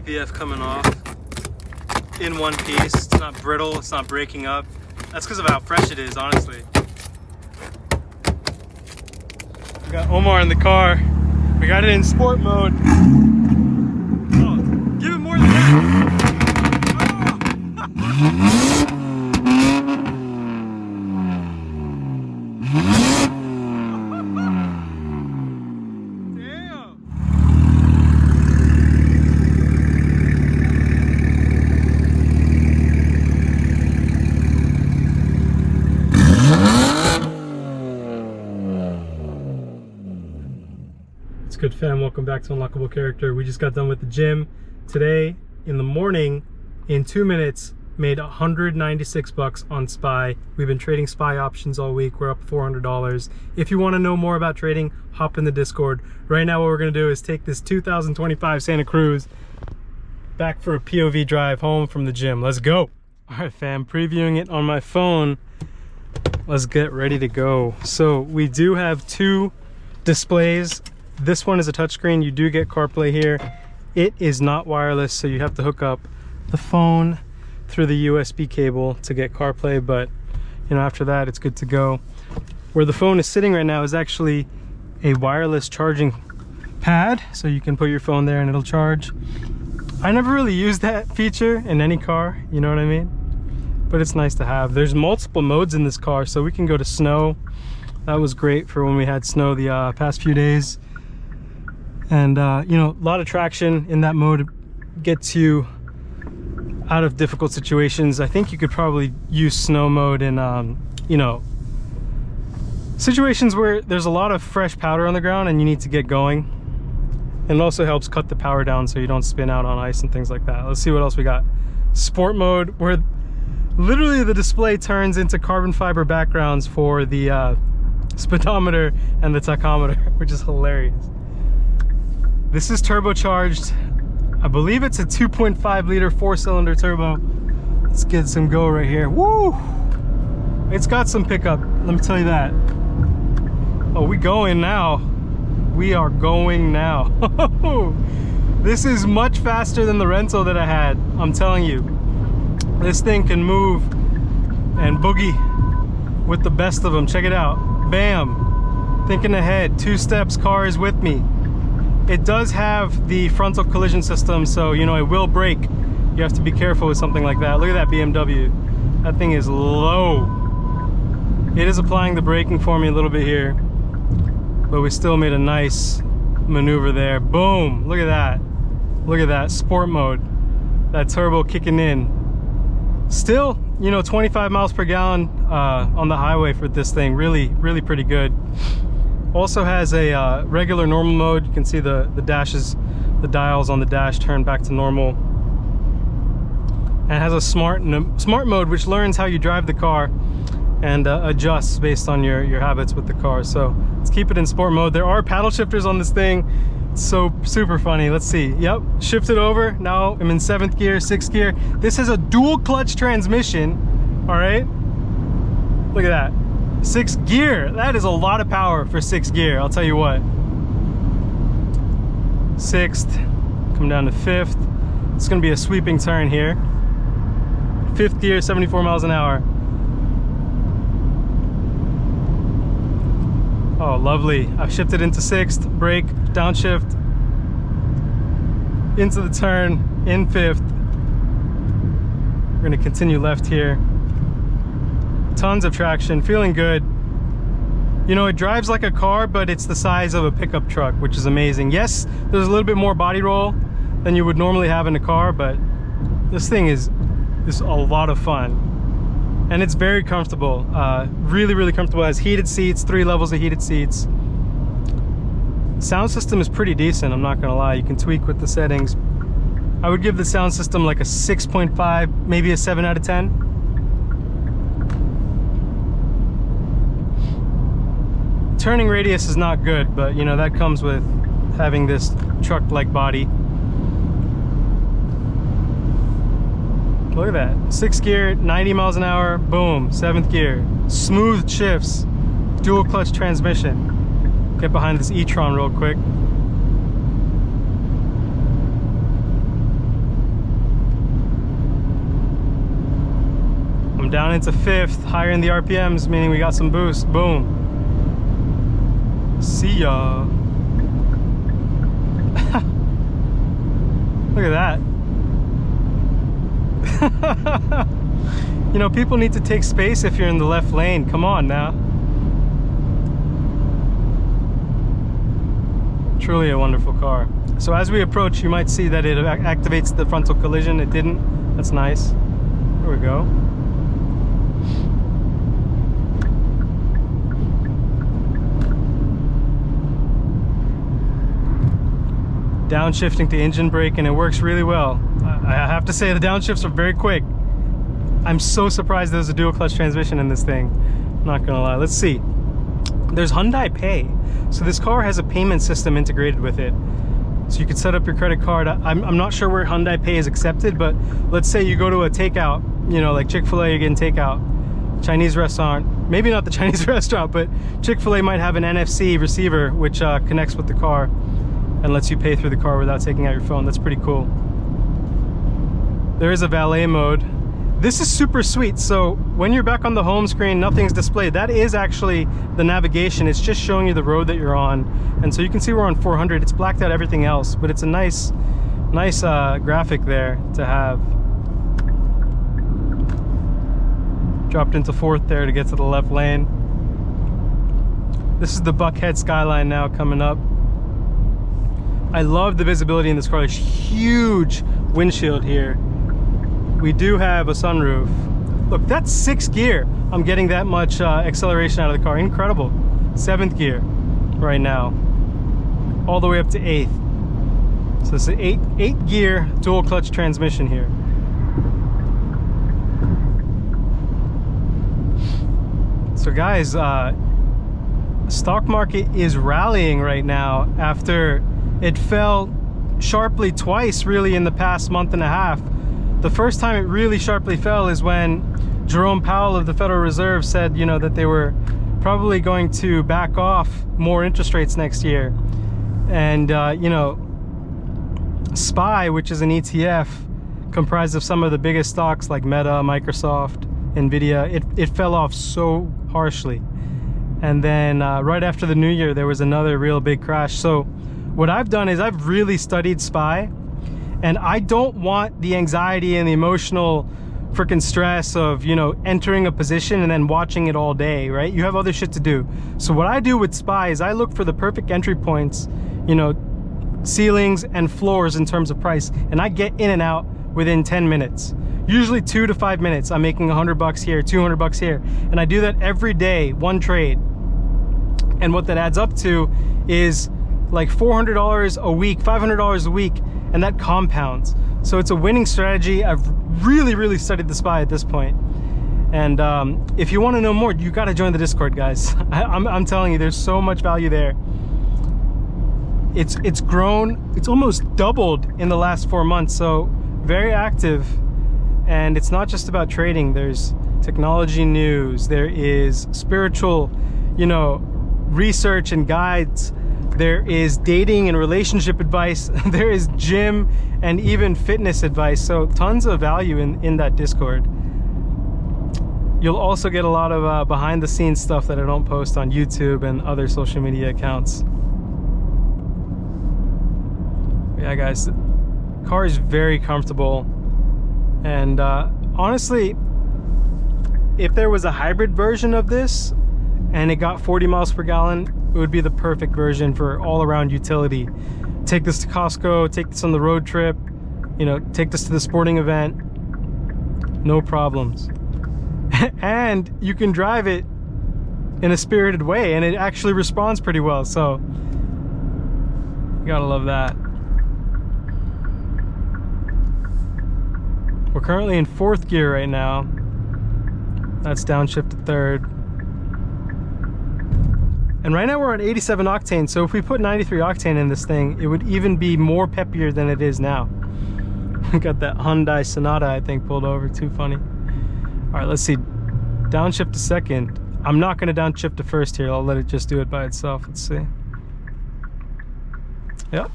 PPF coming off in one piece. It's not brittle, it's not breaking up. That's because of how fresh it is, honestly. We got Omar in the car. We got it in sport mode. Oh, give it more than that. Oh. Good fam, welcome back to Unlockable Character. We just got done with the gym today in the morning. In 2 minutes made 196 bucks on SPY. We've been trading SPY options all week. We're up $400. If you want to know more about trading, hop in the Discord. Right now what we're going to do is take this 2025 Santa Cruz back for a POV drive home from the gym. Let's go. All right fam, previewing it on my phone. Let's get ready to go. So we do have two displays. This one is a touchscreen. You do get CarPlay here. It is not wireless, so you have to hook up the phone through the USB cable to get CarPlay, but you know, after that it's good to go. Where the phone is sitting right now is actually a wireless charging pad, so you can put your phone there and it'll charge. I never really used that feature in any car, you know what I mean? But it's nice to have. There's multiple modes in this car, so we can go to snow. That was great for when we had snow the past few days. And you know, a lot of traction in that mode gets you out of difficult situations. I think you could probably use snow mode in you know, situations where there's a lot of fresh powder on the ground and you need to get going. And it also helps cut the power down so you don't spin out on ice and things like that. Let's see what else we got. Sport mode, where literally the display turns into carbon fiber backgrounds for the speedometer and the tachometer, which is hilarious. This is turbocharged. I believe it's a 2.5 liter 4-cylinder turbo. Let's get some go right here. Woo! It's got some pickup, let me tell you that. Oh, we going now. We are going now. This is much faster than the rental that I had. I'm telling you. This thing can move and boogie with the best of them. Check it out. Bam! Thinking ahead. 2 steps, car is with me. It does have the frontal collision system, so you know it will brake. You have to be careful with something like that. Look at that BMW. That thing is low. It is applying the braking for me a little bit here, but we still made a nice maneuver there. Boom! Look at that. Look at that. Sport mode. That turbo kicking in. Still, you know, 25 miles per gallon on the highway for this thing. Really, really pretty good. Also has a regular normal mode. You can see the dashes, the dials on the dash turn back to normal. And it has a smart mode, which learns how you drive the car and adjusts based on your habits with the car. So let's keep it in sport mode. There are paddle shifters on this thing. It's so super funny. Let's see. Yep, shifted over. Now I'm in 7th gear, 6th gear. This has a dual clutch transmission. All right, look at that. 6th gear. That is a lot of power for 6th gear, I'll tell you what. 6th, come down to 5th. It's gonna be a sweeping turn here. 5th gear, 74 miles an hour. Oh, lovely. I've shifted into 6th, brake, downshift, into the turn, in 5th. We're gonna continue left here. Tons of traction, feeling good. You know, it drives like a car, but it's the size of a pickup truck, which is amazing. Yes, there's a little bit more body roll than you would normally have in a car, but this thing is a lot of fun. And it's very comfortable, really, really comfortable. It has heated seats, 3 levels of heated seats. Sound system is pretty decent, I'm not gonna lie. You can tweak with the settings. I would give the sound system like a 6.5, maybe a 7 out of 10. Turning radius is not good, but you know, that comes with having this truck-like body. Look at that. 6th gear, 90 miles an hour, boom, 7th gear. Smooth shifts, dual clutch transmission. Get behind this e-tron real quick. down into 5th, higher in the RPMs, meaning we got some boost. Boom. See ya. Look at that. You know, people need to take space if you're in the left lane. Come on now. Truly a wonderful car. So as we approach, you might see that it activates the frontal collision. It didn't. That's nice. There we go. Downshifting to engine brake, and it works really well. I have to say the downshifts are very quick. I'm so surprised there's a dual clutch transmission in this thing. Not gonna lie. Let's see. There's Hyundai Pay. So this car has a payment system integrated with it. So you could set up your credit card. I'm not sure where Hyundai Pay is accepted, but let's say you go to a takeout, you know, like Chick-fil-A, you're getting takeout, Chinese restaurant, maybe not the Chinese restaurant, but Chick-fil-A might have an NFC receiver which connects with the car and lets you pay through the car without taking out your phone. That's pretty cool. There is a valet mode. This is super sweet. So when you're back on the home screen, nothing's displayed. That is actually the navigation. It's just showing you the road that you're on. And so you can see we're on 400. It's blacked out everything else, but it's a nice graphic there to have. Dropped into 4th there to get to the left lane. This is the Buckhead skyline now coming up. I love the visibility in this car. There's huge windshield here. We do have a sunroof. Look, that's 6th gear. I'm getting that much acceleration out of the car. Incredible. 7th gear right now. All the way up to 8th. So it's an 8 gear dual clutch transmission here. So guys, stock market is rallying right now after it fell sharply twice really in the past month and a half. The first time it really sharply fell is when Jerome Powell of the Federal Reserve said, you know, that they were probably going to back off more interest rates next year. And, you know, SPY, which is an ETF comprised of some of the biggest stocks like Meta, Microsoft, Nvidia, it fell off so harshly. And then right after the new year, there was another real big crash. So what I've done is I've really studied SPY. And I don't want the anxiety and the emotional freaking stress of, you know, entering a position and then watching it all day, right? You have other shit to do. So what I do with SPY is I look for the perfect entry points, you know, ceilings and floors in terms of price. And I get in and out within 10 minutes. Usually 2 to 5 minutes. I'm making $100 here, $200 here. And I do that every day, one trade. And what that adds up to is like $400 a week, $500 a week. And that compounds. So it's a winning strategy. I've really studied the SPY at this point. And if you want to know more, you got to join the Discord, guys. I'm telling you, there's so much value there. It's grown. It's almost doubled in the last 4 months. So very active. And it's not just about trading. There's technology news. There is spiritual, you know, research and guides. There is dating and relationship advice. There is gym and even fitness advice. So tons of value in that Discord. You'll also get a lot of behind the scenes stuff that I don't post on YouTube and other social media accounts. Yeah, guys, the car is very comfortable. And honestly, if there was a hybrid version of this and it got 40 miles per gallon, it would be the perfect version for all-around utility. Take this to Costco, take this on the road trip, you know, take this to the sporting event, no problems. And you can drive it in a spirited way, and it actually responds pretty well, so you gotta love that. We're currently in 4th gear right now. That's downshift to 3rd. And right now we're on 87 octane, so if we put 93 octane in this thing, it would even be more peppier than it is now. We got that Hyundai Sonata, I think, pulled over. Too funny. All right, let's see. Downshift to 2nd. I'm not going to downshift to 1st here. I'll let it just do it by itself. Let's see. Yep.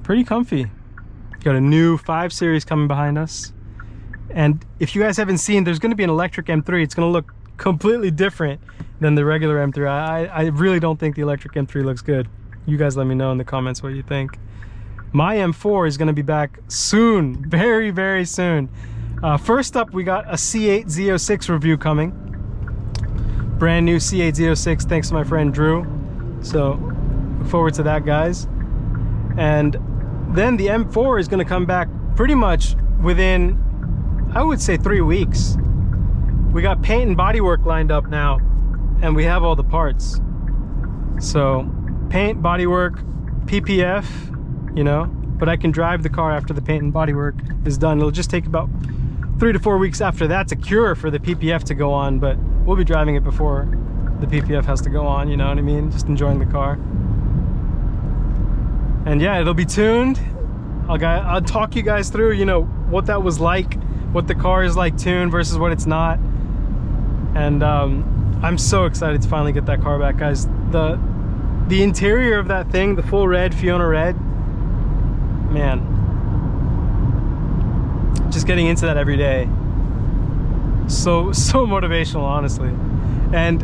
Pretty comfy. Got a new 5 Series coming behind us. And if you guys haven't seen, there's going to be an electric M3. It's going to look completely different than the regular M3. I really don't think the electric M3 looks good. You guys let me know in the comments what you think. My M4 is going to be back soon, very, very soon. First up, we got a C8 Z06 review coming. Brand new C8 Z06, thanks to my friend Drew. So look forward to that, guys. And then the M4 is going to come back pretty much within, I would say, 3 weeks. We got paint and body work lined up now, and we have all the parts. So paint, body work, PPF, you know, but I can drive the car after the paint and body work is done. It'll just take about 3 to 4 weeks after that to cure for the PPF to go on, but we'll be driving it before the PPF has to go on, you know what I mean? Just enjoying the car. And yeah, it'll be tuned. I'll talk you guys through, you know, what that was like, what the car is like tuned versus what it's not. And I'm so excited to finally get that car back, guys. The interior of that thing, the full red, Fiona red, man, just getting into that every day, so motivational, honestly. And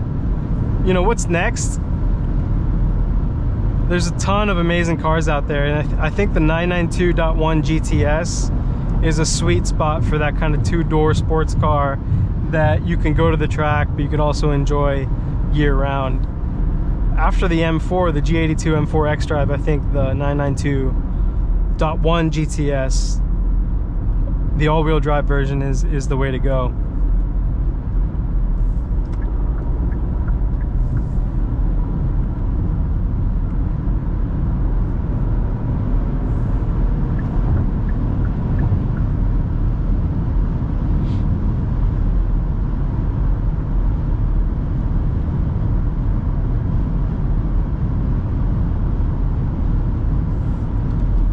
you know what's next? There's a ton of amazing cars out there, and I think the 992.1 GTS is a sweet spot for that kind of two-door sports car that you can go to the track, but you can also enjoy year-round. After the M4, the G82 M4 X-Drive, I think the 992.1 GTS, the all-wheel drive version, is the way to go.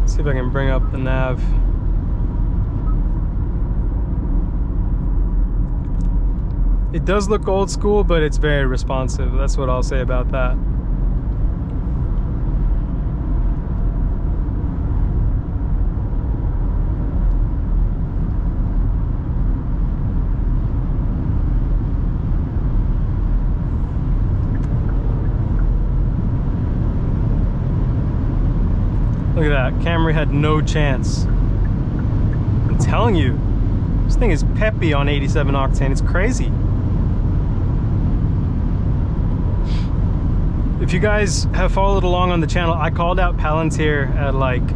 See if I can bring up the nav. It does look old school, but it's very responsive. That's what I'll say about that. Look at that, Camry had no chance. I'm telling you, this thing is peppy on 87 octane, it's crazy. If you guys have followed along on the channel, I called out Palantir at like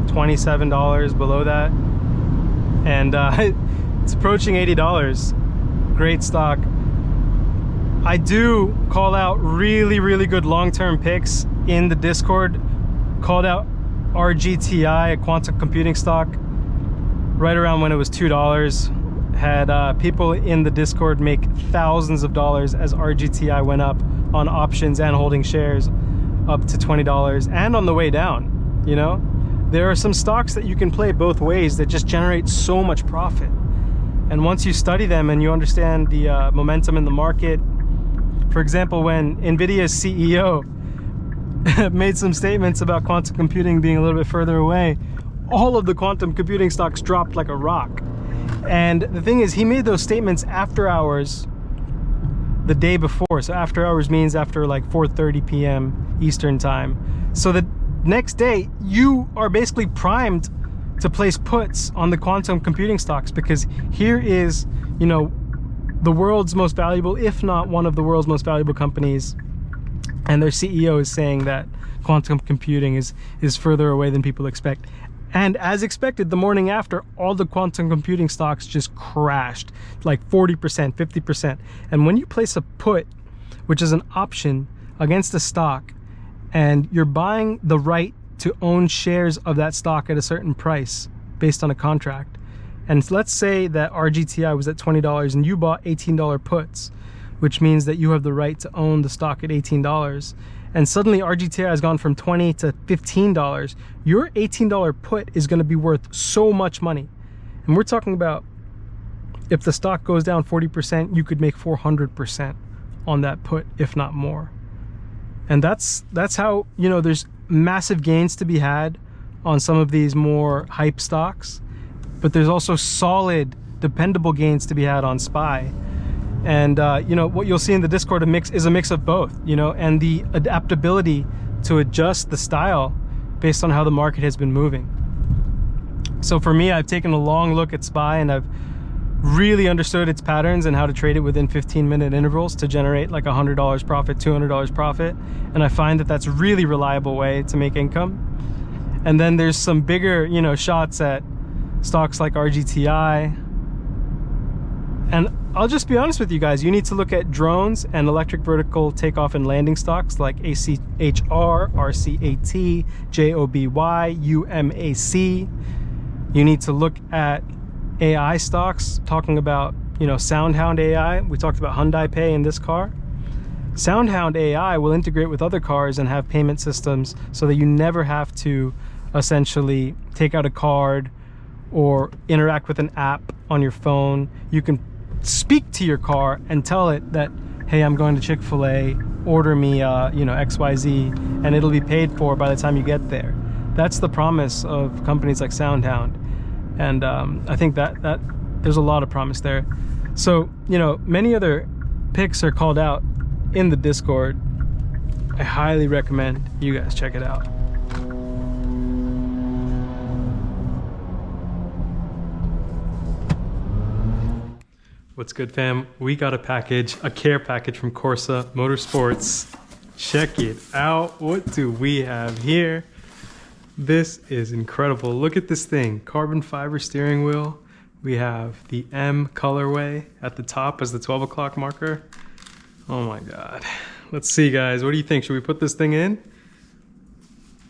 $27 below that. And it's approaching $80. Great stock. I do call out really, really good long-term picks in the Discord. Called out RGTI, a quantum computing stock, right around when it was $2. Had people in the Discord make thousands of dollars as RGTI went up on options and holding shares up to $20, and on the way down. You know, there are some stocks that you can play both ways that just generate so much profit. And once you study them and you understand the momentum in the market, for example, when Nvidia's CEO made some statements about quantum computing being a little bit further away, all of the quantum computing stocks dropped like a rock. And the thing is, he made those statements after hours the day before. So after hours means after like 4:30 p.m. Eastern time. So the next day you are basically primed to place puts on the quantum computing stocks, because here is, you know, the world's most valuable, if not one of the world's most valuable companies, and their CEO is saying that quantum computing is further away than people expect. And as expected, the morning after, all the quantum computing stocks just crashed, like 40%, 50%. And when you place a put, which is an option against a stock, and you're buying the right to own shares of that stock at a certain price based on a contract, and let's say that RGTI was at $20 and you bought $18 puts, which means that you have the right to own the stock at $18. And suddenly RGTI has gone from $20 to $15. Your $18 put is going to be worth so much money. And we're talking about, if the stock goes down 40%, you could make 400% on that put, if not more. And that's how, you know, there's massive gains to be had on some of these more hype stocks, but there's also solid dependable gains to be had on SPY. And you know, what you'll see in the Discord is a mix of both, you know, and the adaptability to adjust the style based on how the market has been moving. So for me, I've taken a long look at SPY and I've really understood its patterns and how to trade it within 15-minute intervals to generate like $100 profit, $200 profit. And I find that that's a really reliable way to make income. And then there's some bigger, you know, shots at stocks like RGTI. And I'll just be honest with you guys, you need to look at drones and electric vertical takeoff and landing stocks like ACHR, RCAT, JOBY, UMAC. You need to look at AI stocks, talking about, you know, SoundHound AI. We talked about Hyundai Pay in this car. SoundHound AI will integrate with other cars and have payment systems so that you never have to essentially take out a card or interact with an app on your phone. You can speak to your car and tell it that, hey, I'm going to Chick-fil-A, order me, you know, XYZ, and it'll be paid for by the time you get there. That's the promise of companies like SoundHound. And I think that there's a lot of promise there. So, you know, many other picks are called out in the Discord. I highly recommend you guys check it out. What's good, fam? We got a package, a care package from Corsa Motorsports. Check it out. What do we have here? This is incredible. Look at this thing. Carbon fiber steering wheel. We have the M colorway at the top as the 12 o'clock marker. Oh my God. Let's see, guys. What do you think? Should we put this thing in?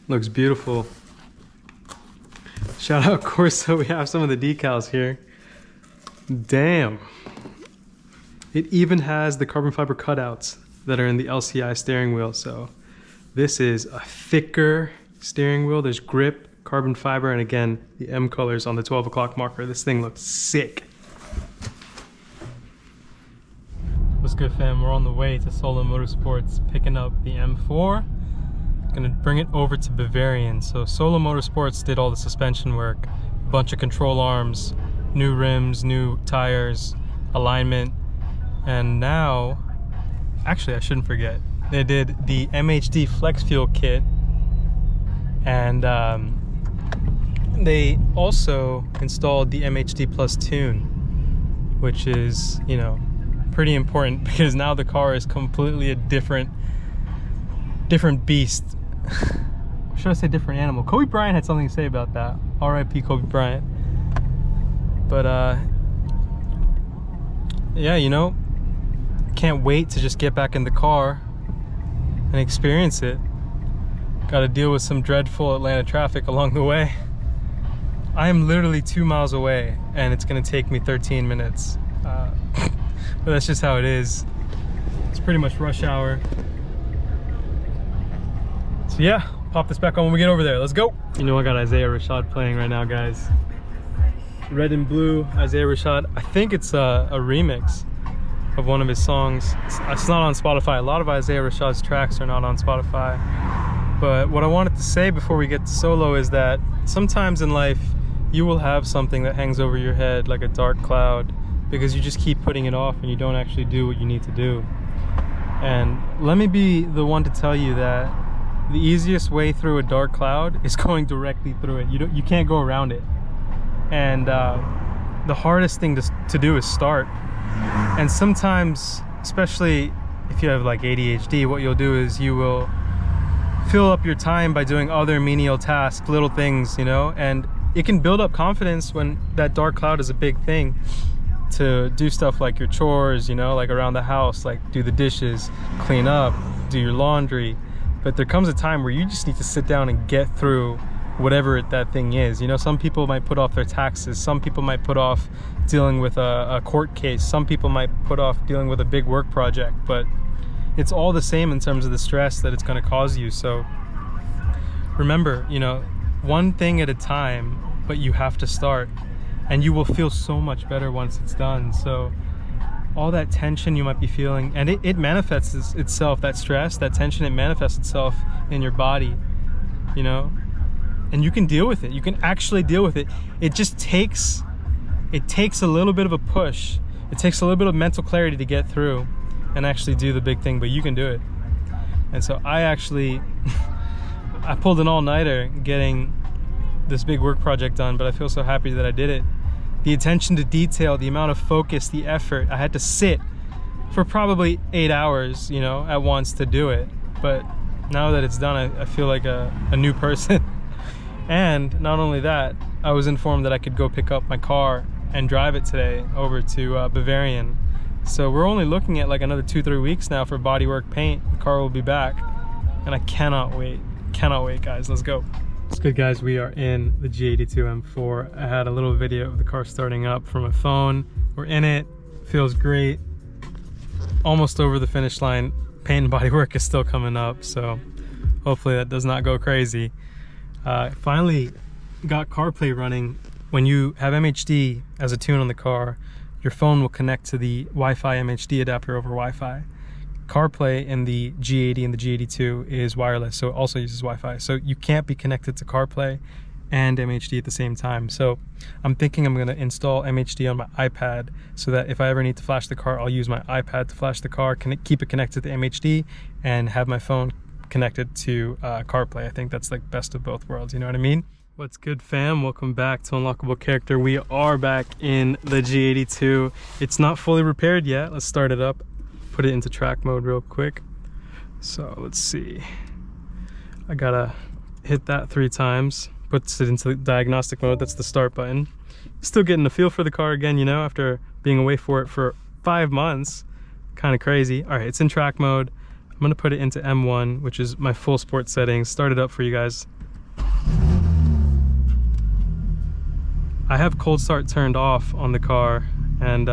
Looks beautiful. Shout out Corsa. We have some of the decals here. Damn. It even has the carbon fiber cutouts that are in the LCI steering wheel. So this is a thicker steering wheel. There's grip, carbon fiber, and again, the M colors on the 12 o'clock marker. This thing looks sick. What's good, fam? We're on the way to Solo Motorsports, picking up the M4. Gonna bring it over to Bavarian. So Solo Motorsports did all the suspension work, a bunch of control arms, new rims, new tires, alignment, and now, actually I shouldn't forget, they did the MHD Flex Fuel kit. And they also installed the MHD Plus Tune, which is, you know, pretty important because now the car is completely a different beast. Should I say different animal? Kobe Bryant had something to say about that. R.I.P. Kobe Bryant. But yeah, you know, can't wait to just get back in the car and experience it. Got to deal with some dreadful Atlanta traffic along the way. I am literally 2 miles away and it's going to take me 13 minutes. But that's just how it is. It's pretty much rush hour. So yeah, pop this back on when we get over there. Let's go. You know, I got Isaiah Rashad playing right now, guys. Red and Blue, Isaiah Rashad. I think it's a remix of one of his songs. It's not on Spotify. A lot of Isaiah Rashad's tracks are not on Spotify. But what I wanted to say before we get to Solo is that sometimes in life you will have something that hangs over your head like a dark cloud because you just keep putting it off and you don't actually do what you need to do. And let me be the one to tell you that the easiest way through a dark cloud is going directly through it. You can't go around it. And the hardest thing to do is start. And sometimes, especially if you have like ADHD, what you'll do is you will fill up your time by doing other menial tasks, little things, you know, and it can build up confidence when that dark cloud is a big thing to do stuff like your chores, you know, like around the house, like do the dishes, clean up, do your laundry. But there comes a time where you just need to sit down and get through whatever that thing is. You know, some people might put off their taxes, some people might put off dealing with a court case, some people might put off dealing with a big work project, but it's all the same in terms of the stress that it's going to cause you. So remember, you know, one thing at a time, but you have to start, and you will feel so much better once it's done. So all that tension you might be feeling, and it manifests itself, that stress, that tension, it manifests itself in your body, you know, and you can deal with it. You can actually deal with it. It it takes a little bit of a push. It takes a little bit of mental clarity to get through and actually do the big thing, but you can do it. And so I actually, I pulled an all-nighter getting this big work project done, but I feel so happy that I did it. The attention to detail, the amount of focus, the effort. I had to sit for probably 8 hours, you know, at once to do it. But now that it's done, I feel like a new person. And not only that, I was informed that I could go pick up my car and drive it today over to Bavarian. So we're only looking at like another 2-3 weeks now for bodywork paint. The car will be back, and I cannot wait. Cannot wait, guys. Let's go. What's good, guys? We are in the G82 M4. I had a little video of the car starting up from my phone. We're in it. Feels great. Almost over the finish line. Paint and bodywork is still coming up, so hopefully that does not go crazy. Finally got CarPlay running. When you have MHD as a tune on the car, your phone will connect to the Wi-Fi MHD adapter over Wi-Fi. CarPlay in the G80 and the G82 is wireless, so it also uses Wi-Fi. So you can't be connected to CarPlay and MHD at the same time. So I'm thinking I'm gonna install MHD on my iPad so that if I ever need to flash the car, I'll use my iPad to flash the car, keep it connected to MHD, and have my phone connected to CarPlay. I think that's like best of both worlds, you know what I mean? What's good, fam? Welcome back to Unlockable Character. We are back in the G82. It's not fully repaired yet. Let's start it up, put it into track mode real quick. So let's see. I gotta hit that 3 times, puts it into diagnostic mode. That's the start button. Still getting the feel for the car again, you know, after being away for it for 5 months. Kind of crazy. All right, it's in track mode. I'm gonna put it into M1, which is my full sport settings. Start it up for you guys. I have cold start turned off on the car, and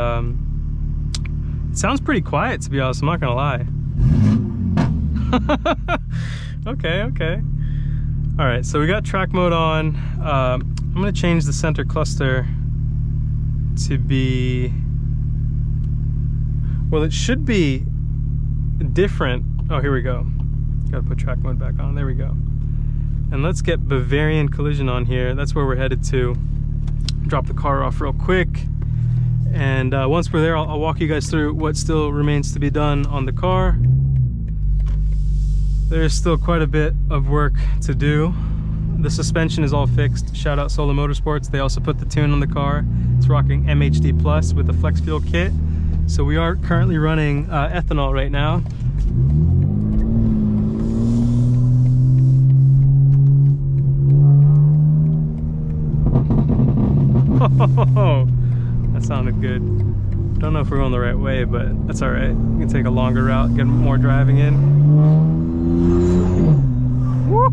it sounds pretty quiet, to be honest. I'm not gonna lie. Okay. All right, so we got track mode on. I'm gonna change the center cluster to be, well, it should be different. Oh, here we go. Gotta put track mode back on. There we go. And let's get Bavarian collision on here. That's where we're headed to. Drop the car off real quick, and once we're there, I'll walk you guys through what still remains to be done on the car. There's still quite a bit of work to do. The suspension is all fixed. Shout out Solo Motorsports. They also put the tune on the car. It's rocking MHD Plus with the flex fuel kit. So we are currently running ethanol right now. Oh, that sounded good. Don't know if we're going the right way, but that's all right. We can take a longer route, get more driving in. Woo!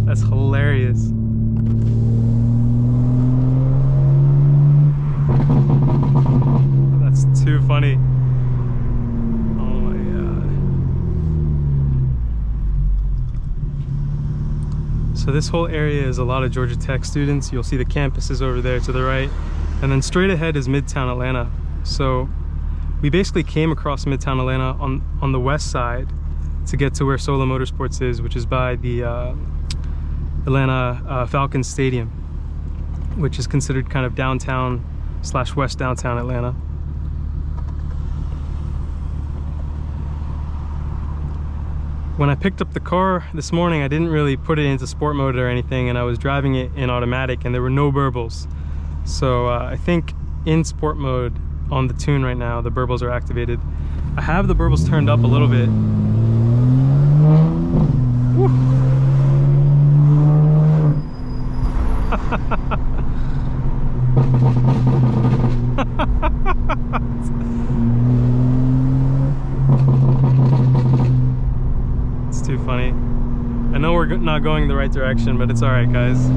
That's hilarious. That's too funny. So this whole area is a lot of Georgia Tech students. You'll see the campuses over there to the right. And then straight ahead is Midtown Atlanta. So we basically came across Midtown Atlanta on the west side to get to where Solo Motorsports is, which is by the Atlanta Falcons Stadium, which is considered kind of downtown / west downtown Atlanta. When I picked up the car this morning, I didn't really put it into sport mode or anything, and I was driving it in automatic, and there were no burbles. So I think in sport mode on the tune right now, the burbles are activated. I have the burbles turned up a little bit. Woo. It's too funny. I know we're not going the right direction, but it's all right, guys.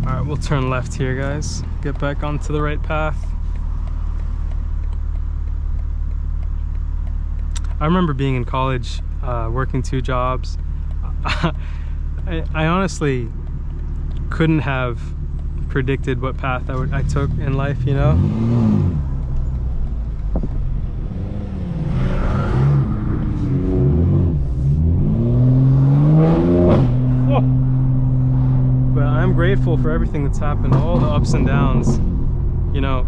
All right, we'll turn left here, guys. Get back onto the right path. I remember being in college, working 2 jobs. I honestly couldn't have predicted what path I took in life, you know? Oh. But I'm grateful for everything that's happened, all the ups and downs. You know,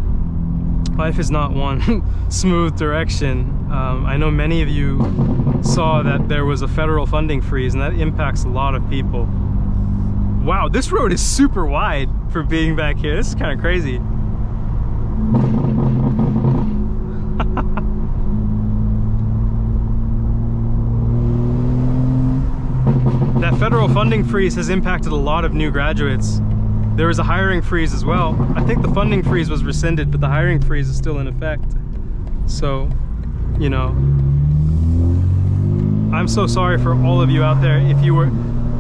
life is not one smooth direction. I know many of you saw that there was a federal funding freeze, and that impacts a lot of people. Wow, this road is super wide for being back here. This is kind of crazy. That federal funding freeze has impacted a lot of new graduates. There was a hiring freeze as well. I think the funding freeze was rescinded, but the hiring freeze is still in effect. So, you know, I'm so sorry for all of you out there. If you were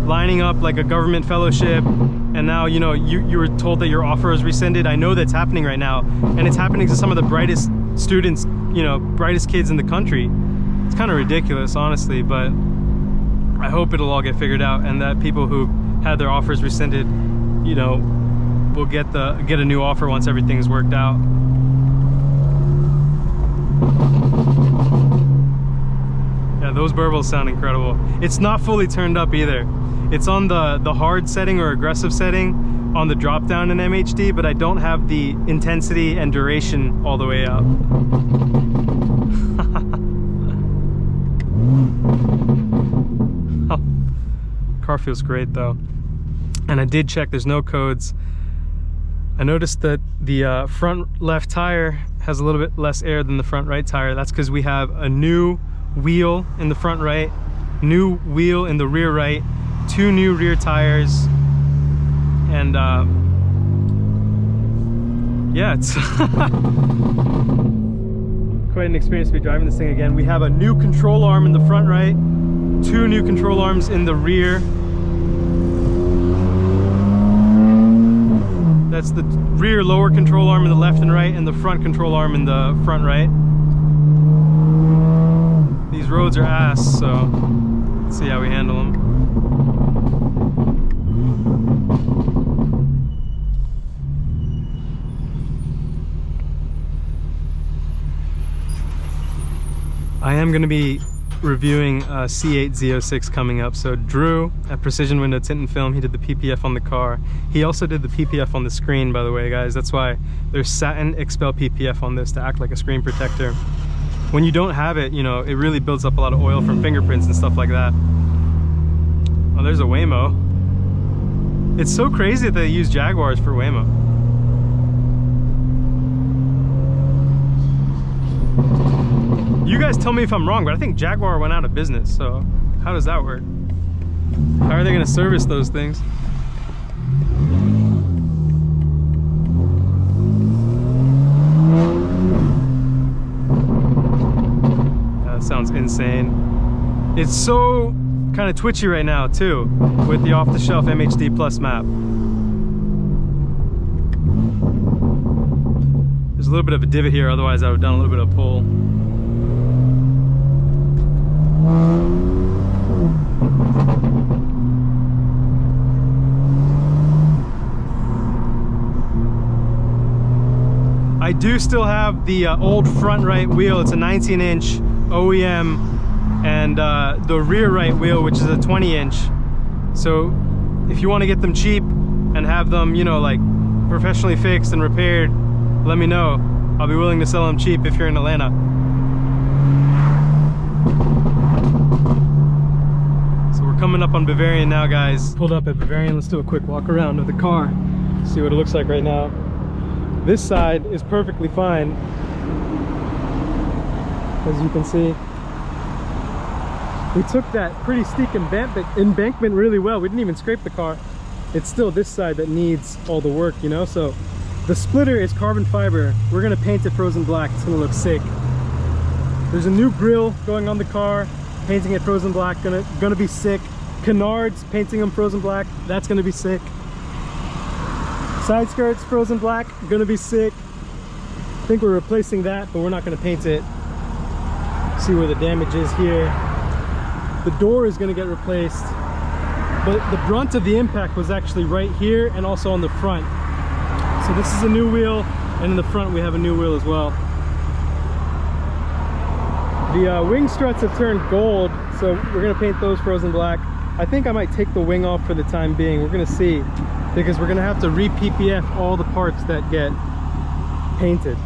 lining up like a government fellowship and now, you know, you were told that your offer is rescinded. I know that's happening right now, and it's happening to some of the brightest students, you know, brightest kids in the country. It's kind of ridiculous, honestly, but I hope it'll all get figured out, and that people who had their offers rescinded, you know, will get a new offer once everything's worked out. Yeah, those burbles sound incredible. It's not fully turned up either. It's on the hard setting or aggressive setting on the drop down in MHD, but I don't have the intensity and duration all the way up. Car feels great though. And I did check, there's no codes. I noticed that the front left tire has a little bit less air than the front right tire. That's because we have a new wheel in the front right, new wheel in the rear right, 2 new rear tires, and yeah, it's quite an experience to be driving this thing again. We have a new control arm in the front right, 2 new control arms in the rear. That's the rear lower control arm in the left and right, and the front control arm in the front right. These roads are ass, so let's see how we handle them. I am going to be reviewing C8 Z06 coming up. So Drew at Precision Window Tint and Film, he did the PPF on the car. He also did the PPF on the screen, by the way, guys. That's why there's satin Expel PPF on this to act like a screen protector. When you don't have it, you know, it really builds up a lot of oil from fingerprints and stuff like that. Oh, there's a Waymo. It's so crazy that they use Jaguars for Waymo. You guys tell me if I'm wrong, but I think Jaguar went out of business, so how does that work? How are they going to service those things? That sounds insane. It's so kind of twitchy right now too, with the off-the-shelf MHD Plus map. There's a little bit of a divot here, otherwise I would have done a little bit of pull. I do still have the old front right wheel. It's a 19-inch OEM, and the rear right wheel, which is a 20-inch. So if you want to get them cheap and have them, you know, like professionally fixed and repaired, let me know. I'll be willing to sell them cheap if you're in Atlanta. So we're coming up on Bavarian now, guys. Pulled up at Bavarian. Let's do a quick walk around of the car, see what it looks like right now. This side is perfectly fine, as you can see. We took that pretty steep embankment really well. We didn't even scrape the car. It's still this side that needs all the work, you know? So the splitter is carbon fiber. We're gonna paint it frozen black. It's gonna look sick. There's a new grille going on the car, painting it frozen black, gonna be sick. Canards, painting them frozen black, that's gonna be sick. Side skirts frozen black, gonna be sick. I think we're replacing that, but we're not gonna paint it. See where the damage is here. The door is gonna get replaced, but the brunt of the impact was actually right here and also on the front. So this is a new wheel, and in the front we have a new wheel as well. The wing struts have turned gold, so we're gonna paint those frozen black. I think I might take the wing off for the time being. We're gonna see, because we're gonna have to re-PPF all the parts that get painted.